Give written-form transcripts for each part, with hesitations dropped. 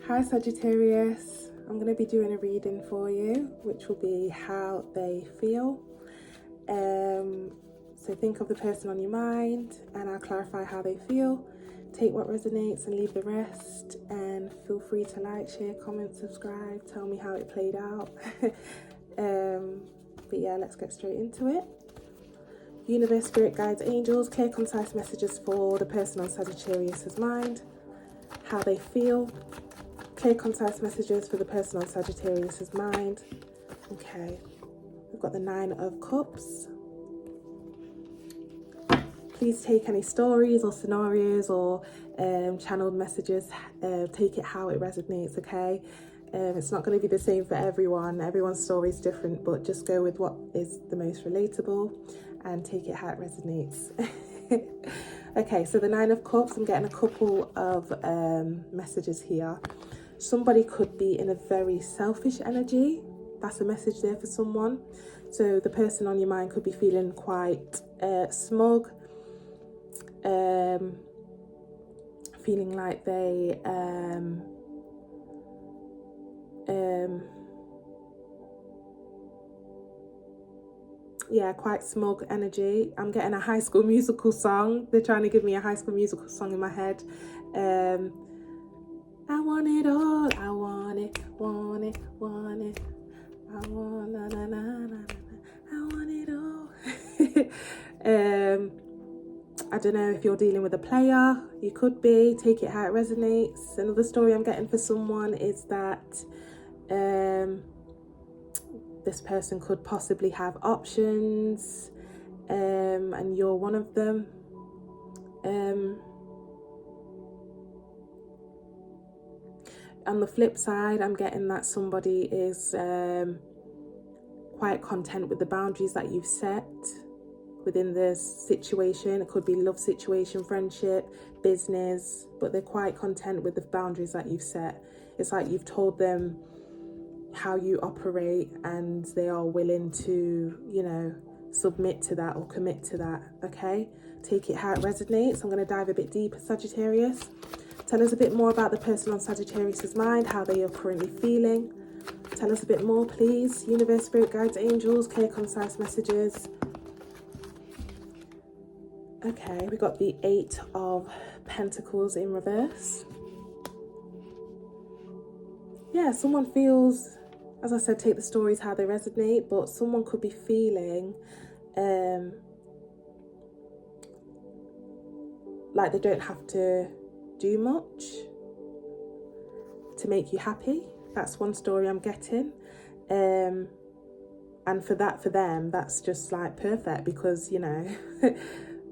Hi Sagittarius, I'm going to be doing a reading for you, which will be how they feel. So think of the person on your mind and I'll clarify how they feel. Take what resonates and leave the rest, and feel free to like, share, comment, subscribe, tell me how it played out. But yeah, let's get straight into it. Universe, spirit guides, angels, clear concise messages for the person on Sagittarius's mind, how they feel. Clear concise messages for the person on Sagittarius's mind. Okay, we've got the 9 of Cups. Please take any stories or scenarios or channeled messages, take it how it resonates, okay? It's not going to be the same for everyone. Everyone's story is different, but just go with what is the most relatable and take it how it resonates. Okay, so the 9 of Cups, I'm getting a couple of messages here. Somebody could be in a very selfish energy. That's a message there for someone. So the person on your mind could be feeling quite smug, feeling like they yeah, quite smug energy. I'm getting a High School Musical song. They're trying to give me a High School Musical song in my head. I want it all. I want it, want it, want it. I want na na na na na. I want it all. I don't know if you're dealing with a player. You could be. Take it how it resonates. Another story I'm getting for someone is that this person could possibly have options, and you're one of them. On the flip side, I'm getting that somebody is quite content with the boundaries that you've set within the situation. It could be love situation, friendship, business, but they're quite content with the boundaries that you've set. It's like you've told them how you operate and they are willing to, you know, submit to that or commit to that, okay? Take it how it resonates. I'm going to dive a bit deeper, Sagittarius. Tell us a bit more about the person on Sagittarius's mind, how they are currently feeling. Tell us a bit more, please. Universe, spirit guides, angels, clear, concise messages. Okay, we got the 8 of Pentacles in reverse. Yeah, someone feels, as I said, take the stories how they resonate, but someone could be feeling like they don't have to do much to make you happy. That's one story I'm getting. And for them, that's just like perfect, because, you know,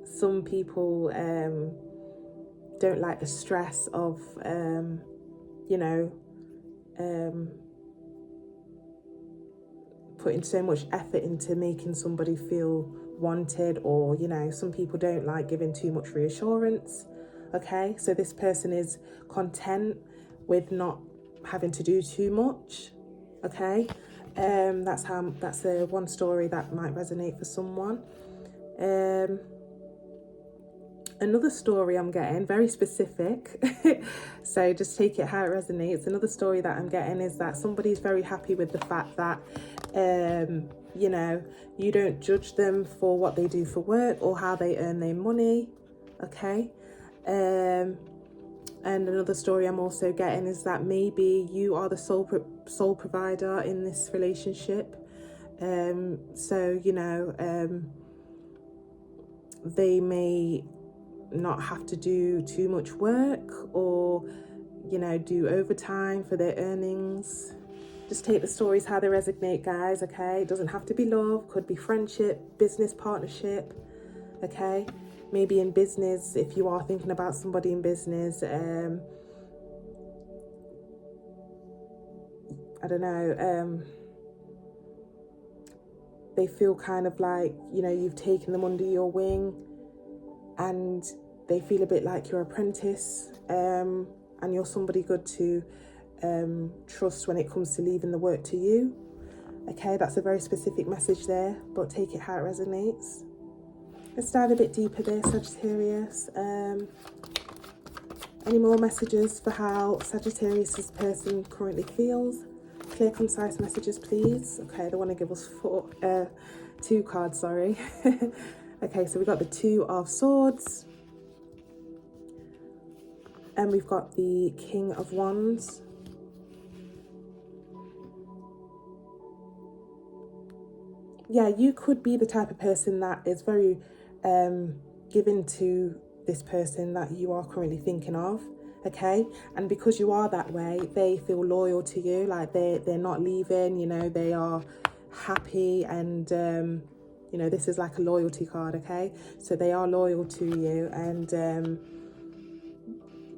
some people don't like the stress of, you know, putting so much effort into making somebody feel wanted, or, you know, some people don't like giving too much reassurance. Okay, so this person is content with not having to do too much. Okay, that's one story that might resonate for someone. Another story I'm getting, very specific, so just take it how it resonates. Another story that I'm getting is that somebody's very happy with the fact that, you know, you don't judge them for what they do for work or how they earn their money, okay? And another story I'm also getting is that maybe you are the sole provider in this relationship. So, you know, they may not have to do too much work or, you know, do overtime for their earnings. Just take the stories how they resonate, guys, okay? It doesn't have to be love, could be friendship, business partnership, okay? Maybe in business, if you are thinking about somebody in business, I don't know, they feel kind of like, you know, you've taken them under your wing and they feel a bit like your apprentice, and you're somebody good to trust when it comes to leaving the work to you. Okay, that's a very specific message there, but take it how it resonates. Let's dive a bit deeper there, Sagittarius. Any more messages for how Sagittarius' person currently feels? Clear, concise messages, please. Okay, they want to give us two cards, sorry. Okay, so we've got the Two of Swords. And we've got the King of Wands. Yeah, you could be the type of person that is very given to this person that you are currently thinking of, okay? And because you are that way, they feel loyal to you, like they're not leaving, you know, they are happy, and you know, this is like a loyalty card, okay? So they are loyal to you, and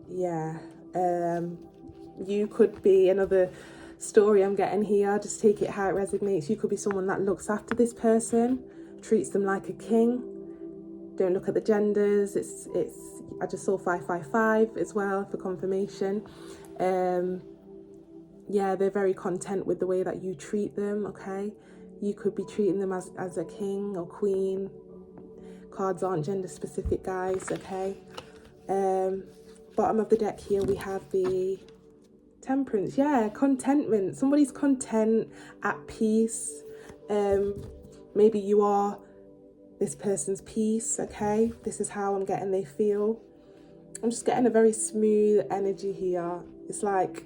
yeah, you could be another story I'm getting here. Just take it how it resonates. You could be someone that looks after this person, treats them like a king. Don't look at the genders. It's I just saw 555 as well for confirmation. Yeah, they're very content with the way that you treat them, okay? You could be treating them as a king or queen. Cards aren't gender specific, guys, okay? Bottom of the deck here we have the Temperance. Yeah, contentment. Somebody's content, at peace. Maybe you are this person's peace, okay? This is how I'm getting they feel. I'm just getting a very smooth energy here. It's like,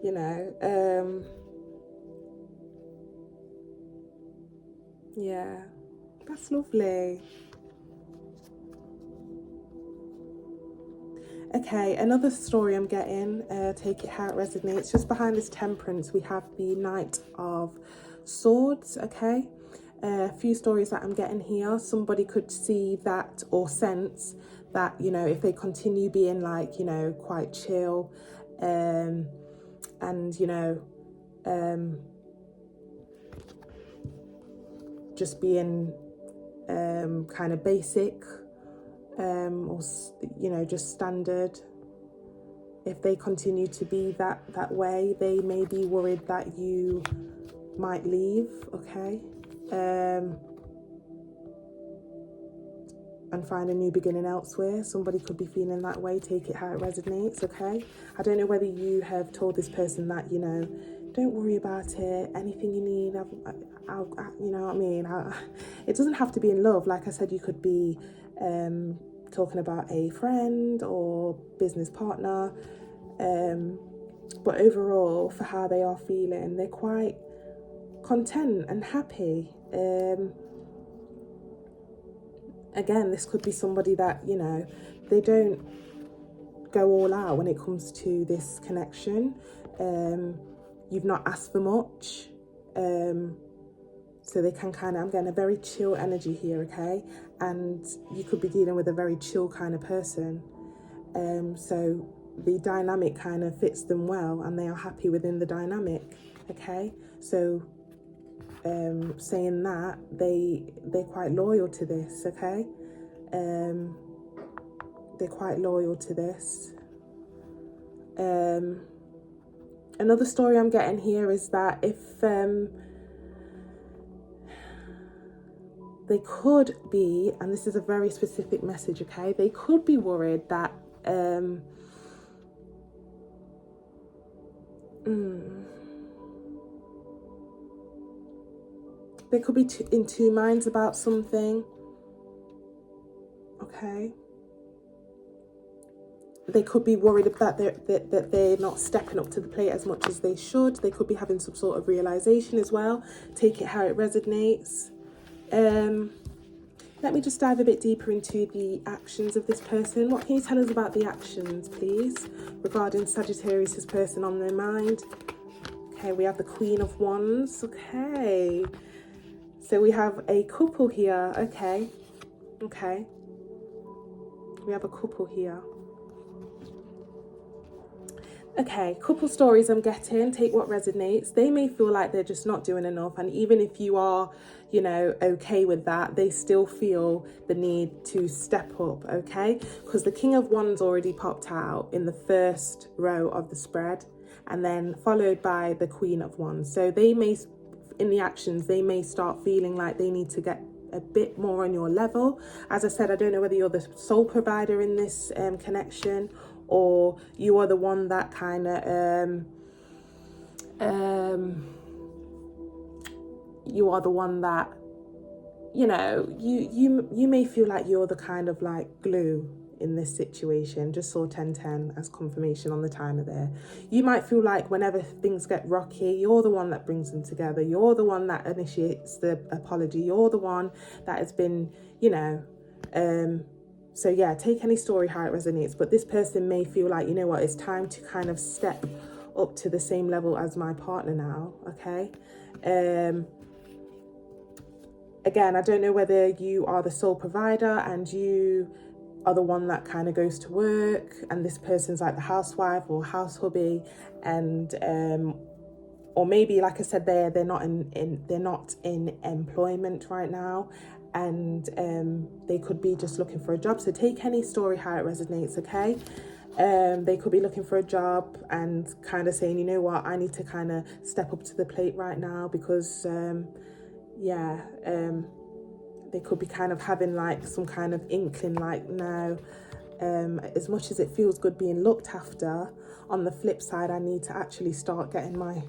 you know, yeah, that's lovely. Okay, another story I'm getting, take it how it resonates. Just behind this Temperance, we have the Knight of Swords, okay? A few stories that I'm getting here. Somebody could see that or sense that, you know, if they continue being like, you know, quite chill, and, you know, just being kind of basic, or, you know, just standard, if they continue to be that way, they may be worried that you might leave, okay, and find a new beginning elsewhere. Somebody could be feeling that way. Take it how it resonates, okay? I don't know whether you have told this person that, you know, don't worry about it, anything you need, I'll you know what I mean? It doesn't have to be in love. Like I said, you could be talking about a friend or business partner, but overall, for how they are feeling, they're quite content and happy. Again, this could be somebody that, you know, they don't go all out when it comes to this connection. You've not asked for much, so they can kind of, I'm getting a very chill energy here, okay? And you could be dealing with a very chill kind of person. So the dynamic kind of fits them well, and they are happy within the dynamic, okay? So saying that, they're quite loyal to this, okay? They're quite loyal to this. Another story I'm getting here is that if they could be, and this is a very specific message, okay, they could be worried that they could be in two minds about something, okay? They could be worried that they're not stepping up to the plate as much as they should. They could be having some sort of realization as well. Take it how it resonates. Let me just dive a bit deeper into the actions of this person. What can you tell us about the actions, please, regarding Sagittarius' person on their mind? Okay, we have the Queen of Wands. Okay, so we have a couple here. Okay, we have a couple here. Okay, couple stories I'm getting, take what resonates. They may feel like they're just not doing enough, and even if you are, you know, okay with that, they still feel the need to step up, okay? Because the King of Wands already popped out in the first row of the spread, and then followed by the Queen of Wands. So they may, in the actions, they may start feeling like they need to get a bit more on your level. As I said, I don't know whether you're the sole provider in this connection, or you are the one that kind of you are the one that, you know, you may feel like you're the kind of like glue in this situation. Just saw 1010 as confirmation on the timer there. You might feel like whenever things get rocky, you're the one that brings them together. You're the one that initiates the apology. You're the one that has been, you know, so yeah, take any story how it resonates. But this person may feel like, you know what, it's time to kind of step up to the same level as my partner now, okay? Again, I don't know whether you are the sole provider and you are the one that kind of goes to work, and this person's like the housewife or house hubby, and or maybe, like I said, they're not in employment right now, and they could be just looking for a job. So take any story how it resonates, okay? They could be looking for a job and kind of saying, you know what, I need to kind of step up to the plate right now, because they could be kind of having like some kind of inkling like, no, as much as it feels good being looked after, on the flip side, I need to actually start getting my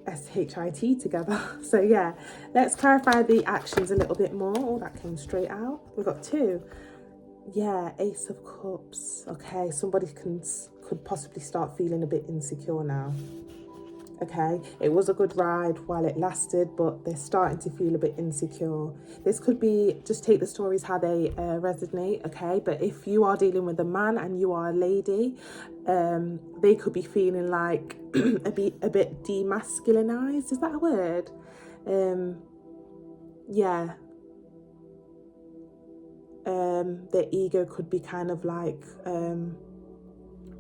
SHIT together. So yeah, let's clarify the actions a little bit more. Oh, that came straight out. We've got 2. Yeah, Ace of Cups. Okay, somebody could possibly start feeling a bit insecure now. Okay, it was a good ride while it lasted, but they're starting to feel a bit insecure. This could be, just take the stories how they resonate, okay? But if you are dealing with a man and you are a lady, they could be feeling like a bit demasculinized. Is that a word? Yeah. Their ego could be kind of like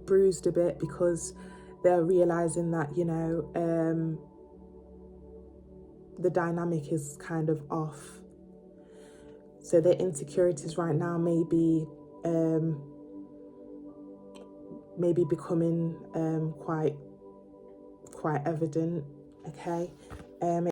bruised a bit, because they're realizing that, you know, the dynamic is kind of off. So their insecurities right now may be becoming quite evident, okay?